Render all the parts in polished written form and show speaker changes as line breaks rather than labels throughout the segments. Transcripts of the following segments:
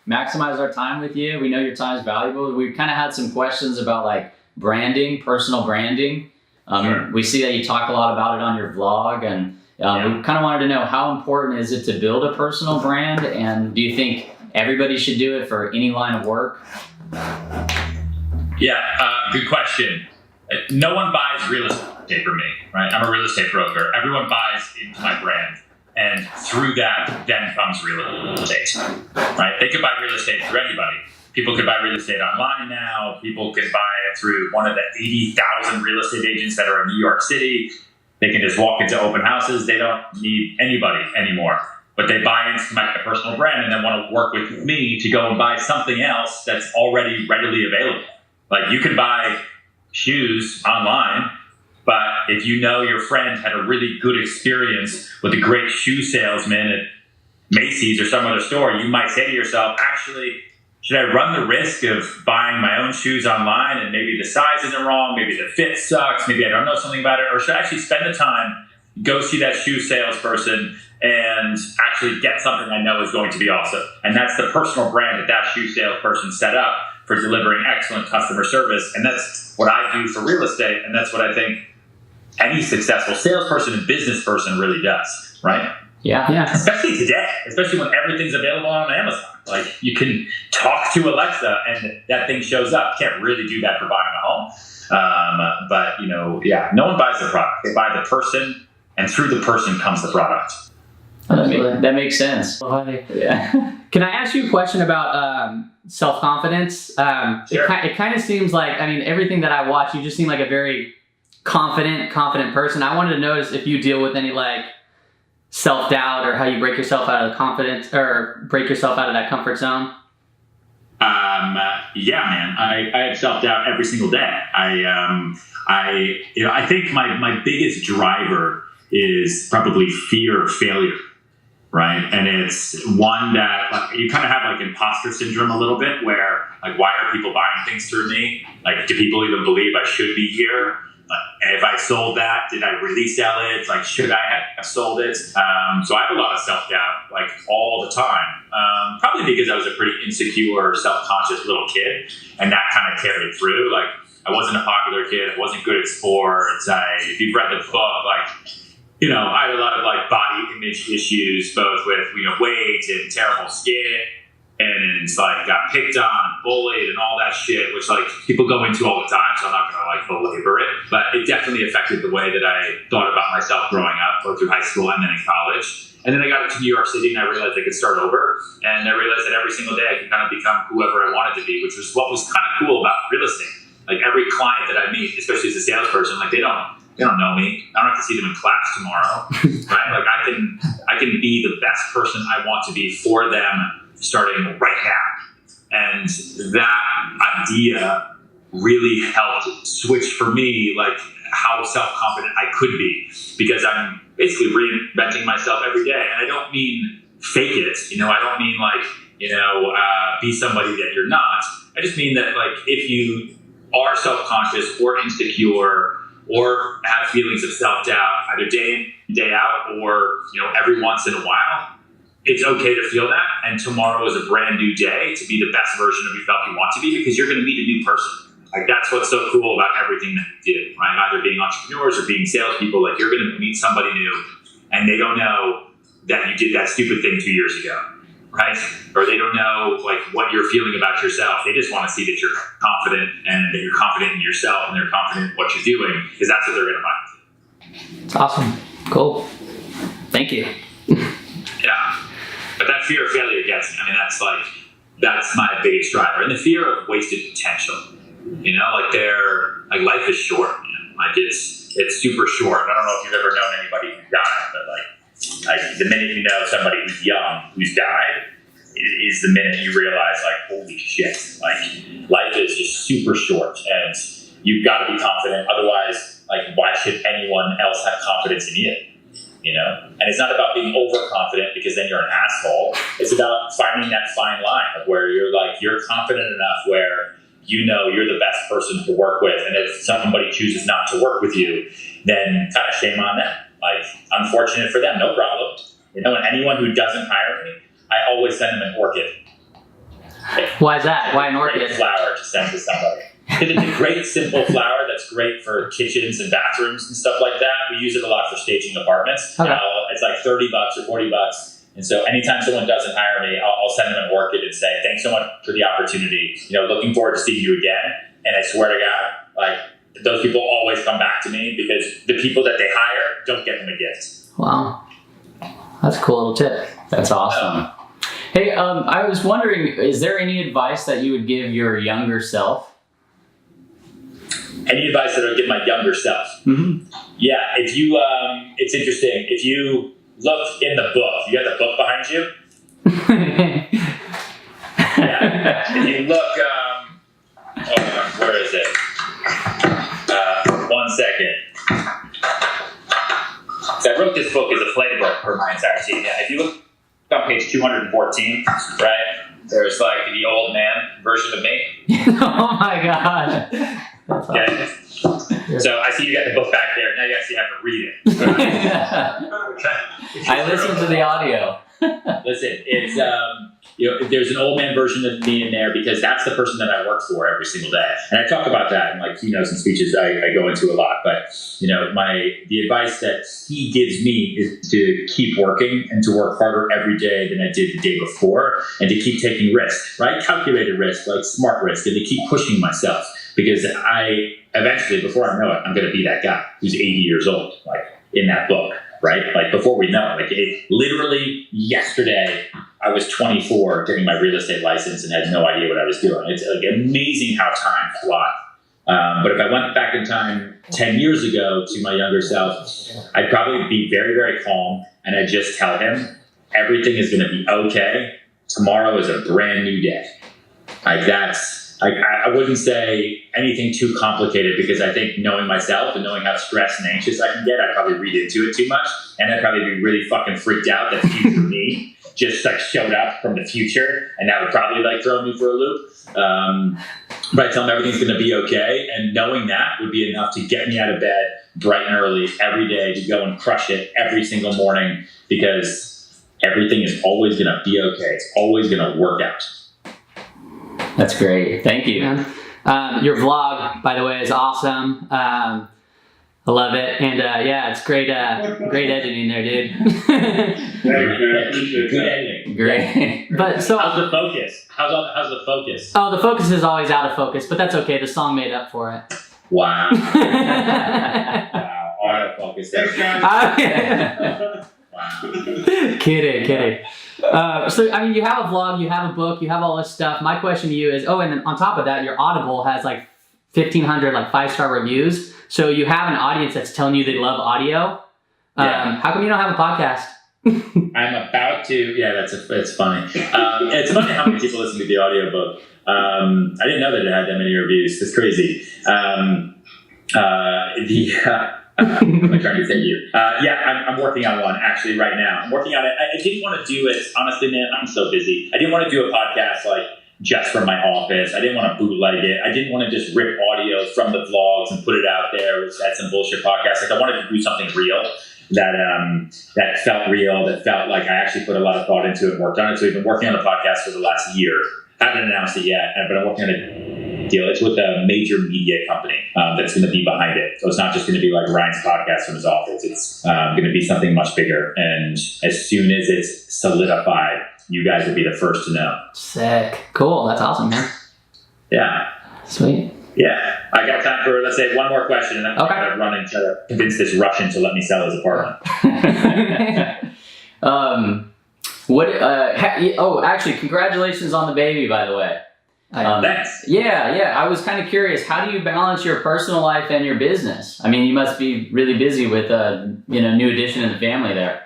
maximize our time with you. We know your time is valuable. We kind of had some questions about like branding, personal branding.
Sure.
We see that you talk a lot about it on your vlog, and we kind of wanted to know, how important is it to build a personal brand, and do you think everybody should do it for any line of work?
Yeah, good question. No one buys real estate from me, right? I'm a real estate broker. Everyone buys into my brand, and through that then comes real estate, right? They could buy real estate through anybody. People could buy real estate online now. People can buy it through one of the 80,000 real estate agents that are in New York City. They can just walk into open houses. They don't need anybody anymore. But they buy into my personal brand and then want to work with me to go and buy something else that's already readily available. Like, you can buy shoes online, but if you know your friend had a really good experience with a great shoe salesman at Macy's or some other store, you might say to yourself, actually, should I run the risk of buying my own shoes online and maybe the size isn't wrong, maybe the fit sucks, maybe I don't know something about it, or should I actually spend the time, go see that shoe salesperson and actually get something I know is going to be awesome? And that's the personal brand that shoe salesperson set up for delivering excellent customer service. And that's what I do for real estate, and that's what I think any successful salesperson and business person really does, right?
Yeah.
Especially today, especially when everything's available on Amazon. Like, you can talk to Alexa and that thing shows up. You can't really do that for buying a home. But no one buys the product. They buy the person, and through the person comes the product.
That makes sense.
Yeah. Can I ask you a question about self-confidence?
Sure.
It kind of seems like, everything that I watch, you just seem like a very confident person. I wanted to notice if you deal with any like self-doubt, or how you break yourself out of the confidence, or break yourself out of that comfort zone.
Yeah, man, I have self-doubt every single day. I think my biggest driver is probably fear of failure, right? And it's one that, like, you kind of have like imposter syndrome a little bit, where like, why are people buying things through me? Like, do people even believe I should be here? And if I sold that, did I really sell it? Like, should I have sold it? So I have a lot of self-doubt, like, all the time. Probably because I was a pretty insecure, self-conscious little kid, and that kind of carried through. Like, I wasn't a popular kid. I wasn't good at sports. If you've read the book, like, I had a lot of like body image issues, both with weight and terrible skin. And it's like, got picked on, bullied, and all that shit, which like people go into all the time, so I'm not gonna like belabor it. But it definitely affected the way that I thought about myself growing up, both through high school and then in college. And then I got to New York City, and I realized I could start over. And I realized that every single day I could kind of become whoever I wanted to be, which was what was kind of cool about real estate. Like, every client that I meet, especially as a salesperson, like, they don't know me. I don't have to see them in class tomorrow, right? Like, I can be the best person I want to be for them, starting right now. And that idea really helped switch for me, like, how self-confident I could be, because I'm basically reinventing myself every day. And I don't mean fake it, I don't mean like, be somebody that you're not. I just mean that, like, if you are self-conscious or insecure or have feelings of self-doubt, either day in, day out, or, every once in a while, it's okay to feel that. And tomorrow is a brand new day to be the best version of yourself you want to be, because you're going to meet a new person. Like, that's what's so cool about everything that we do, right? Either being entrepreneurs or being salespeople, like, you're going to meet somebody new, and they don't know that you did that stupid thing 2 years ago, right? Or they don't know, like, what you're feeling about yourself. They just want to see that you're confident, and that you're confident in yourself, and they're confident in what you're doing, because that's what they're going to buy.
It's awesome. Cool. Thank you.
Yeah. But that fear of failure gets me. That's my biggest driver. And the fear of wasted potential. Like, life is short, man. Like, it's super short. I don't know if you've ever known anybody who died, but like the minute you know somebody who's young who's died is the minute you realize, like, holy shit, like, life is just super short, and you've got to be confident. Otherwise, like, why should anyone else have confidence in you? And it's not about being overconfident, because then you're an asshole. It's about finding that fine line of where you're confident enough where you're the best person to work with. And if somebody chooses not to work with you, then kind of shame on them. Like, unfortunate for them, no problem. And anyone who doesn't hire me, I always send them an orchid.
Why is that? Why an
Great
orchid?
flower to send to somebody. Because it's a great, simple flower that's great for kitchens and bathrooms and stuff like that. We use it a lot for staging apartments.
Okay.
It's like $30 or $40. And so anytime someone doesn't hire me, I'll send them an orchid and say, thanks so much for the opportunity. Looking forward to seeing you again. And I swear to God, like, those people always come back to me because the people that they hire don't get them a gift.
Wow. That's a cool little tip.
That's awesome. Hey, I was wondering, is there any advice that you would give your younger self?
Any advice that I would give my younger self?
Mm-hmm.
Yeah, if you, it's interesting. If you look in the book, you got the book behind you? Yeah. If you look, where is it? 1 second. So I wrote this book as a playbook for my entire team. Yeah, if you look on page 214, right, there's like the old man version of me.
Oh my God. That's awesome.
Okay. So I see you got the book back there. Now you actually have to read it.
I listened to the audio.
Listen, it's there's an old man version of me in there because that's the person that I work for every single day, and I talk about that in like keynotes and speeches. I go into a lot, but the advice that he gives me is to keep working and to work harder every day than I did the day before, and to keep taking risks, right? Calculated risk, like smart risk, and to keep pushing myself because I eventually, before I know it, I'm going to be that guy who's 80 years old, like in that book. Right? Like before we know it, literally yesterday, I was 24 getting my real estate license and had no idea what I was doing. It's like amazing how time flies. But if I went back in time 10 years ago to my younger self, I'd probably be very, very calm. And I'd just tell him, everything is going to be okay. Tomorrow is a brand new day. Like I wouldn't say anything too complicated because I think knowing myself and knowing how stressed and anxious I can get, I'd probably read into it too much. And I'd probably be really fucking freaked out that future me just like showed up from the future. And that would probably like throw me for a loop. But I tell him everything's going to be okay. And knowing that would be enough to get me out of bed bright and early every day to go and crush it every single morning because everything is always going to be okay. It's always going to work out.
That's great. Thank you.
Your vlog, by the way, is awesome. I love it. And yeah, it's great editing there, dude.
Good editing.
Great.
But so
how's the focus? How's the focus?
Oh, the focus is always out of focus, but that's okay. The song made up for it.
Wow. Wow. Autofocus. Wow.
Kidding. So, I mean, you have a vlog, you have a book, you have all this stuff. My question to you is, and then on top of that, your Audible has like 1,500 like 5-star reviews. So you have an audience that's telling you they love audio.
Yeah.
How come you don't have a podcast?
I'm about to. Yeah, it's funny. It's funny how many people listen to the audiobook. I didn't know that it had that many reviews. It's crazy. I'm trying to thank you. I'm working on one actually right now. I'm working on it. I didn't want to do it. Honestly, man, I'm so busy. I didn't want to do a podcast like just from my office. I didn't want to bootleg it. I didn't want to just rip audio from the vlogs and put it out there, which had some bullshit podcast. Like I wanted to do something real that felt real, that felt like I actually put a lot of thought into it and worked on it. So we've been working on the podcast for the last year. I haven't announced it yet, but I'm working on a deal. It's with a major media company that's going to be behind it. So it's not just going to be like Ryan's podcast from his office. It's going to be something much bigger. And as soon as it's solidified, you guys will be the first to know.
Sick. Cool. That's awesome, man.
Yeah.
Sweet.
Yeah. I got time for, let's say, one more question, and then I'm going to run and try to convince this Russian to let me sell his apartment.
Actually, congratulations on the baby, by the way.
Thanks.
Yeah. I was kind of curious. How do you balance your personal life and your business? I mean, you must be really busy with new addition to the family there.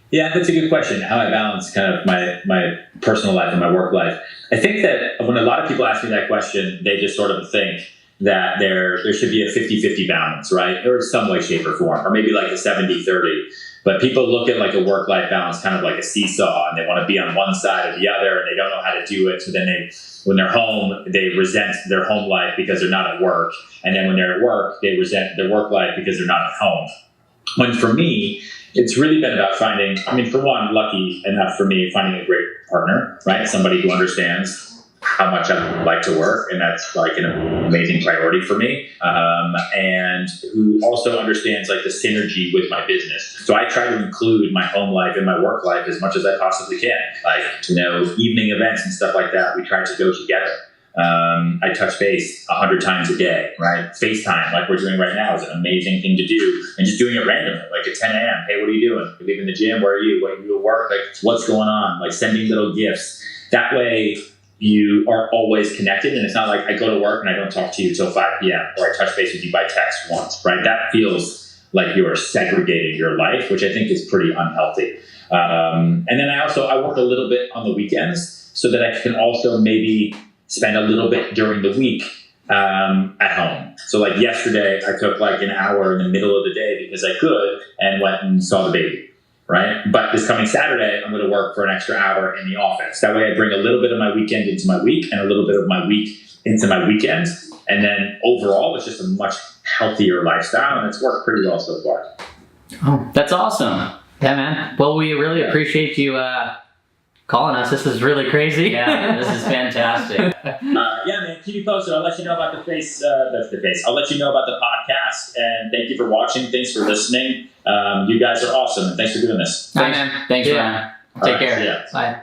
Yeah, that's a good question. How I balance kind of my personal life and my work life. I think that when a lot of people ask me that question, they just sort of think that there should be a 50-50 balance, right? Or some way, shape, or form, or maybe like a 70-30. But people look at like a work-life balance kind of like a seesaw, and they want to be on one side or the other, and they don't know how to do it. So then when they're home, they resent their home life because they're not at work. And then when they're at work, they resent their work life because they're not at home. When for me, it's really been about finding, for one, lucky enough for me, finding a great partner, right? Somebody who understands how much I like to work, and that's like an amazing priority for me, and who also understands like the synergy with my business. So I try to include my home life and my work life as much as I possibly can. Like, evening events and stuff like that, we try to go together. I touch base 100 times a day, right? Facetime, like we're doing right now, is an amazing thing to do, and just doing it randomly, like at 10 a.m. Hey, what are you doing? You're leaving the gym? Where are you? What you at work? Like, what's going on? Like, sending little gifts. That way, you are always connected, and it's not like I go to work and I don't talk to you till 5 p.m. or I touch base with you by text once, right? That feels like you're segregating your life, which I think is pretty unhealthy. And then I work a little bit on the weekends so that I can also maybe spend a little bit during the week at home. So like yesterday, I took like an hour in the middle of the day because I could and went and saw the baby. Right? But this coming Saturday, I'm going to work for an extra hour in the office. That way I bring a little bit of my weekend into my week and a little bit of my week into my weekends. And then overall, it's just a much healthier lifestyle, and it's worked pretty well so far.
Oh, that's awesome. Yeah, man. Well, we really appreciate you calling us. This is really crazy.
Yeah, this is fantastic.
Yeah, man. Keep me posted. I'll let you know about I'll let you know about the podcast. And thank you for watching. Thanks for listening. You guys are awesome. And thanks for doing this.
Bye, man.
Thanks,
Yeah.
Ryan.
Take
All right,
care.
see ya.
Bye.